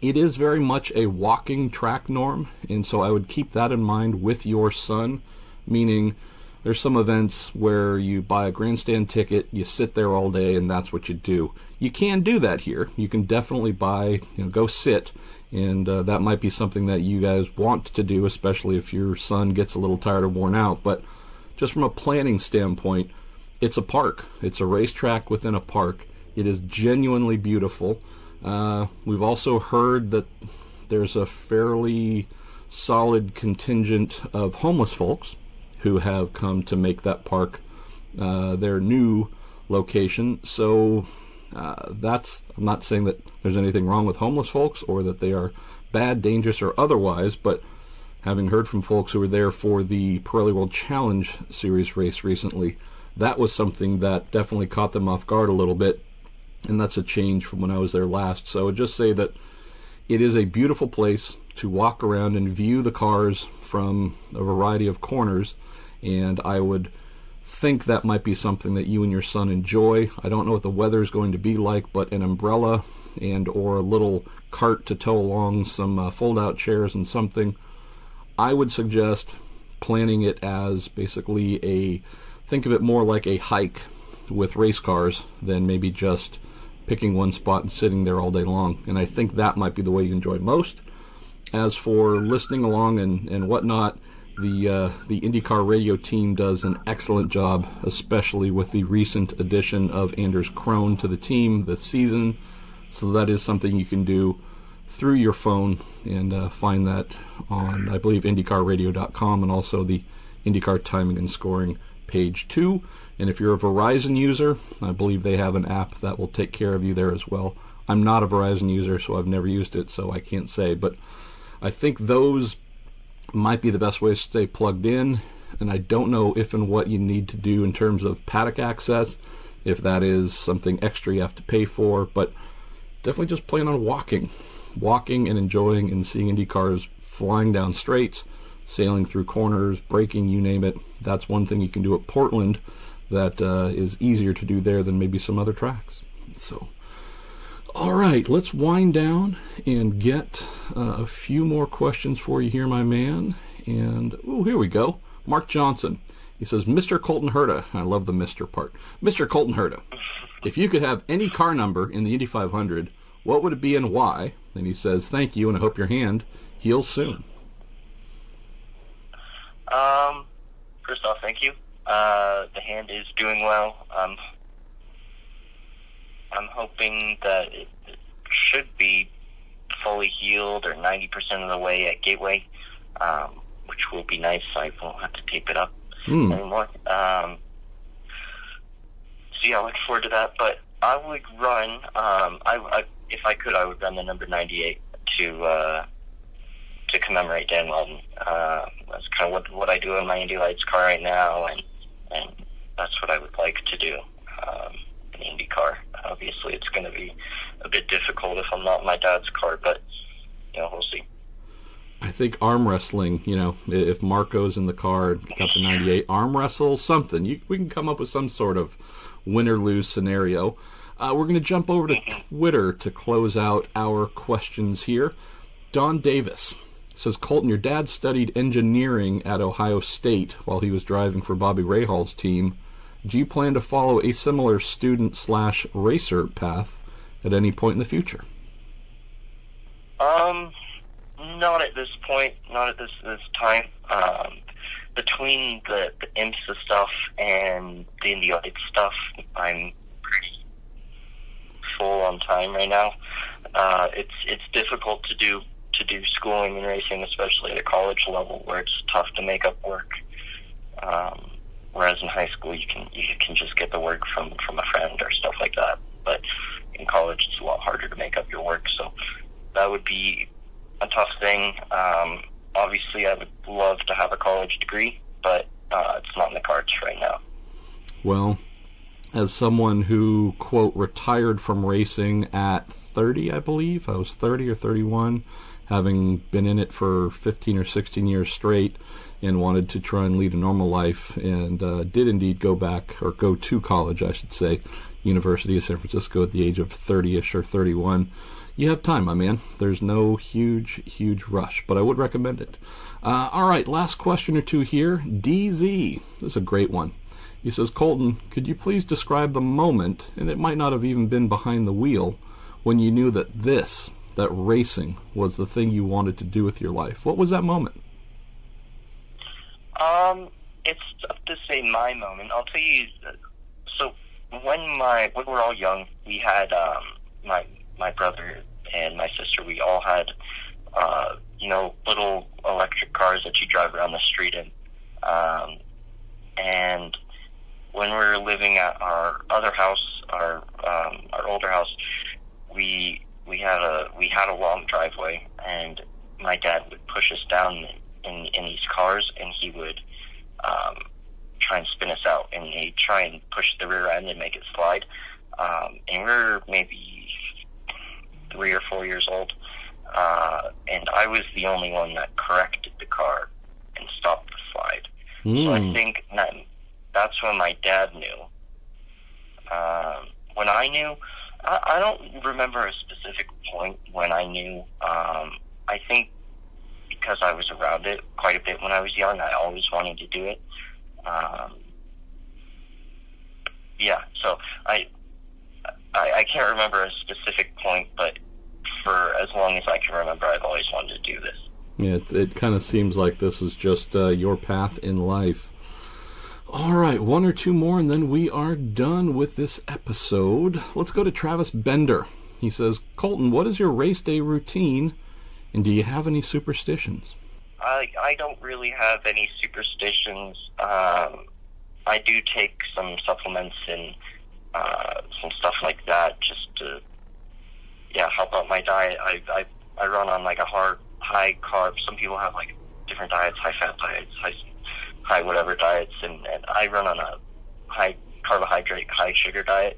it is very much a walking track, Norm, and so I would keep that in mind with your son, meaning there's some events where you buy a grandstand ticket, you sit there all day, and that's what you do. You can do that here. You can definitely go sit, and that might be something that you guys want to do, especially if your son gets a little tired or worn out. But just from a planning standpoint, it's a park. It's a racetrack within a park. It is genuinely beautiful. We've also heard that there's a fairly solid contingent of homeless folks who have come to make that park their new location. So I'm not saying that there's anything wrong with homeless folks or that they are bad, dangerous, or otherwise, but having heard from folks who were there for the Pirelli World Challenge Series race recently, that was something that definitely caught them off guard a little bit, and that's a change from when I was there last. So I would just say that it is a beautiful place to walk around and view the cars from a variety of corners, and I would think that might be something that you and your son enjoy. I don't know what the weather is going to be like, but an umbrella and or a little cart to tow along, some fold-out chairs and something, I would suggest planning it as basically think of it more like a hike with race cars than maybe just picking one spot and sitting there all day long. And I think that might be the way you enjoy most. As for listening along and whatnot, the IndyCar radio team does an excellent job, especially with the recent addition of Anders Krohn to the team this season. So that is something you can do through your phone, and find that on, I believe, IndyCarRadio.com, and also the IndyCar Timing and Scoring page too. And if you're a Verizon user, I believe they have an app that will take care of you there as well. I'm not a Verizon user, so I've never used it, so I can't say, but I think those might be the best way to stay plugged in. And I don't know if and what you need to do in terms of paddock access, if that is something extra you have to pay for, but definitely just plan on walking and enjoying and seeing Indy cars flying down straights, sailing through corners, braking, you name it. That's one thing you can do at Portland that is easier to do there than maybe some other tracks. So, all right, let's wind down and get a few more questions for you here, my man. And, here we go. Mark Johnson. He says, Mr. Colton Herta. I love the Mr. part. Mr. Colton Herta, if you could have any car number in the Indy 500, what would it be and why? And he says, thank you, and I hope your hand heals soon. Thank you. The hand is doing well. I'm hoping that it should be fully healed or 90% of the way at Gateway, which will be nice. I won't have to tape it up anymore. So yeah, I look forward to that. But I would run, if I could, I would run the number 98 to commemorate Dan Weldon. That's kind of what I do in my Indy Lights car right now, and that's what I would like to do in IndyCar. Obviously, it's going to be a bit difficult if I'm not in my dad's car, but we'll see. I think arm wrestling, if Marco's in the car, got the 98, arm wrestle, something. We can come up with some sort of win or lose scenario. We're going to jump over to Twitter to close out our questions here. Don Davis says, Colton, your dad studied engineering at Ohio State while he was driving for Bobby Rahaal's team. Do you plan to follow a similar student/racer path at any point in the future? Not at this point. Not at this time. Between the IMSA stuff and the Indy Lights stuff, I'm pretty full on time right now. It's difficult to do schooling and racing, especially at a college level, where it's tough to make up work. Whereas in high school, you can just get the work from a friend or stuff like that. But in college, it's a lot harder to make up your work. So that would be a tough thing. Obviously, I would love to have a college degree, but it's not in the cards right now. Well, as someone who, quote, retired from racing at 30, I believe, I was 30 or 31, having been in it for 15 or 16 years straight, and wanted to try and lead a normal life, and did indeed go to college, I should say, University of San Francisco at the age of 30-ish or 31. You have time, my man. There's no huge rush, but I would recommend it. All right, last question or two here. DZ, this is a great one. He says, Colton, could you please describe the moment, and it might not have even been behind the wheel, when you knew that racing was the thing you wanted to do with your life? What was that moment? It's tough to say my moment. I'll tell you. So when we're all young, we had my brother and my sister. We all had little electric cars that you drive around the street in. And when we were living at our other house, our older house, we had a long driveway, and my dad would push us down in these cars, and he would try and spin us out, and he'd try and push the rear end and make it slide. And we were maybe 3 or 4 years old, and I was the only one that corrected the car and stopped the slide. So I think that's when my dad knew. When I knew, I don't remember a specific point when I knew. I think because I was around it quite a bit when I was young, I always wanted to do it. So I can't remember a specific point, but for as long as I can remember, I've always wanted to do this. Yeah, it kind of seems like this is just your path in life. All right, one or two more, and then we are done with this episode. Let's go to Travis Bender. He says, Colton, what is your race day routine, and do you have any superstitions? I don't really have any superstitions. I do take some supplements and some stuff like that just to help out my diet. I run on like a high carb. Some people have like different diets, high fat diets, high whatever diets, and I run on a high carbohydrate, high sugar diet.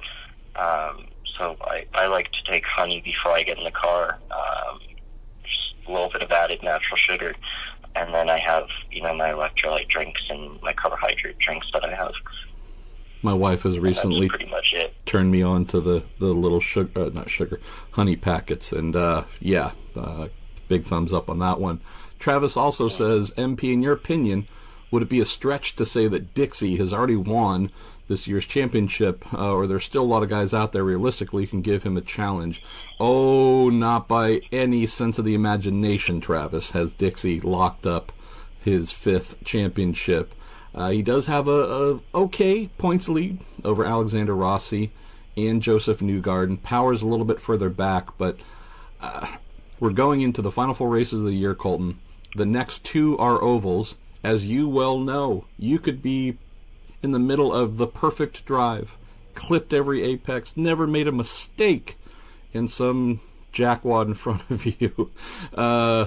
So I like to take honey before I get in the car, just a little bit of added natural sugar, and then I have my electrolyte drinks and my carbohydrate drinks that I have. My wife has recently pretty much it. Turned me on to the little honey packets, and big thumbs up on that one. Travis also says, MP, in your opinion, would it be a stretch to say that Dixie has already won this year's championship, or there's still a lot of guys out there realistically who can give him a challenge? Oh, not by any sense of the imagination, Travis, has Dixie locked up his 5th championship. He does have a okay points lead over Alexander Rossi and Joseph Newgarden. Power's a little bit further back, but we're going into the final 4 races of the year, Colton. The next 2 are ovals. As you well know, you could be in the middle of the perfect drive, clipped every apex, never made a mistake, and some jackwad in front of you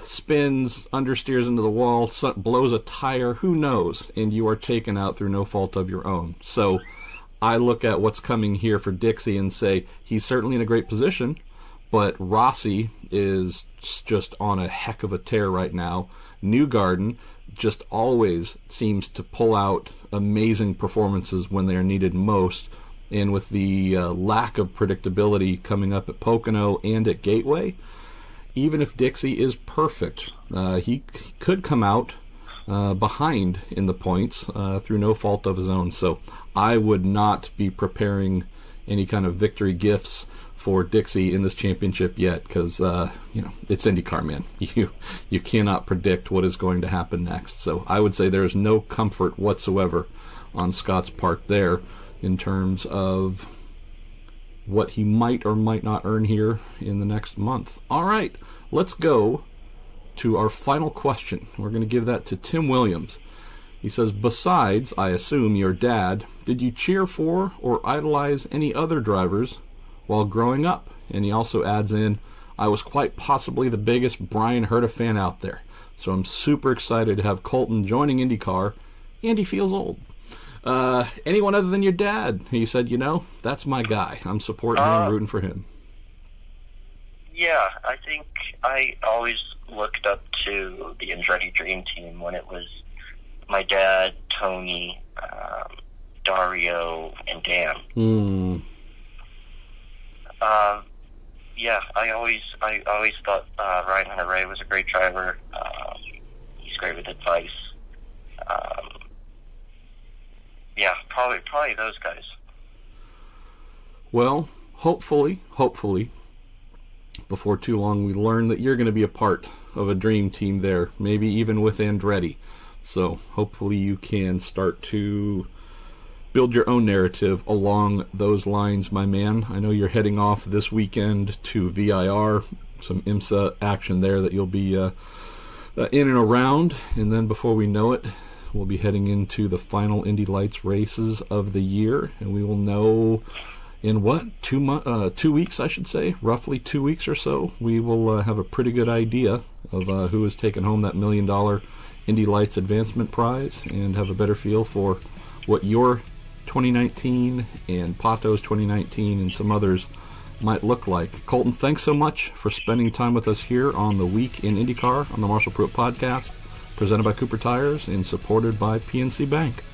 spins, understeers into the wall, blows a tire, who knows, and you are taken out through no fault of your own. So I look at what's coming here for Dixie and say he's certainly in a great position, but Rossi is just on a heck of a tear right now. Newgarden just always seems to pull out amazing performances when they are needed most. And with the lack of predictability coming up at Pocono and at Gateway, even if Dixie is perfect, he could come out behind in the points through no fault of his own. So I would not be preparing any kind of victory gifts for Dixie in this championship yet, because it's IndyCar, man. You cannot predict what is going to happen next. So I would say there is no comfort whatsoever on Scott's part there in terms of what he might or might not earn here in the next month. All right, let's go to our final question. We're going to give that to Tim Williams. He says, besides, I assume, your dad, did you cheer for or idolize any other drivers while growing up? And he also adds in, I was quite possibly the biggest Brian Herta fan out there. So I'm super excited to have Colton joining IndyCar, and he feels old. Anyone other than your dad? He said, that's my guy. I'm supporting him, rooting for him. Yeah, I think I always looked up to the Andretti Dream Team when it was my dad, Tony, Dario, and Dan. Yeah, I always thought Ryan Hunter-Reay was a great driver. He's great with advice. Yeah, probably those guys. Well, hopefully, before too long, we learn that you're going to be a part of a dream team there, maybe even with Andretti. So hopefully you can start to build your own narrative along those lines, my man. I know you're heading off this weekend to VIR, some IMSA action there that you'll be in and around, and then before we know it, we'll be heading into the final Indy Lights races of the year, and we will know in 2 weeks, I should say, roughly 2 weeks or so, we will have a pretty good idea of who has taken home that $1 million Indy Lights Advancement Prize, and have a better feel for what your 2019 and Pato's 2019 and some others might look like. Colton, thanks so much for spending time with us here on the Week in IndyCar on the Marshall Pruitt Podcast, presented by Cooper Tires and supported by PNC Bank.